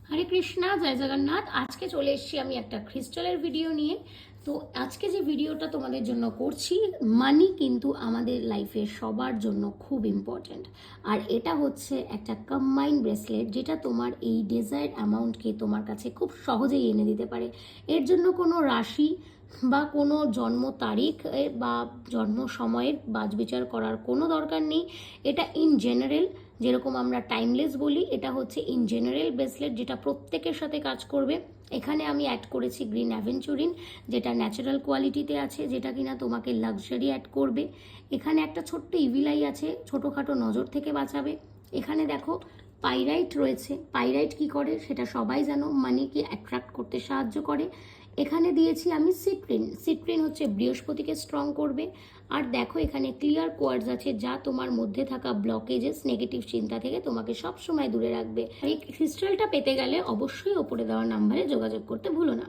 হরে কৃষ্ণা, জয় জগন্নাথ। আজকে চলে এসেছি আমি একটা ক্রিস্টালের ভিডিও নিয়ে। তো আজকে যে ভিডিওটা তোমাদের জন্য করছি, মানি কিন্তু আমাদের লাইফে সবার জন্য খুব ইম্পর্ট্যান্ট। আর এটা হচ্ছে একটা কম্বাইন্ড ব্রেসলেট, যেটা তোমার এই ডিজায়ার্ড অ্যামাউন্টকে তোমার কাছে খুব সহজেই এনে দিতে পারে। এর জন্য কোনো রাশি বা কোনো জন্ম তারিখ বা জন্ম সময়ের বাছবিচার করার কোনো দরকার নেই। এটা ইন জেনারেল, যেরকম আমরা টাইমলেস বলি, এটা হচ্ছে ইন জেনারেল ব্রেসলেট, যেটা প্রত্যেকের সাথে কাজ করবে। এখানে আমি অ্যাড করেছি গ্রিন অ্যাভেঞ্চুরিন, যেটা ন্যাচারাল কোয়ালিটিতে আছে, যেটা কিনা তোমাকে লাক্সারি অ্যাড করবে। এখানে একটা ছোট্ট ইভিলাই আছে, ছোটোখাটো নজর থেকে বাঁচাবে। এখানে দেখো পাইরাইট রয়েছে। পাইরাইট কি করে সেটা সবাই জানো, মানিকে অ্যাট্রাক্ট করতে সাহায্য করে। এখানে দিয়েছি আমি সিট্রিন। সিট্রিন হচ্ছে বৃহস্পতিকে স্ট্রং করবে। আর দেখো এখানে ক্লিয়ার কোয়ার্টজ আছে, যা তোমার মধ্যে থাকা ব্লকেজেস, নেগেটিভ চিন্তা থেকে তোমাকে সব সময় দূরে রাখবে। এই ক্রিস্টালটা পেতে গেলে অবশ্যই ওপরে দেওয়া নাম্বারে যোগাযোগ করতে ভুলো না।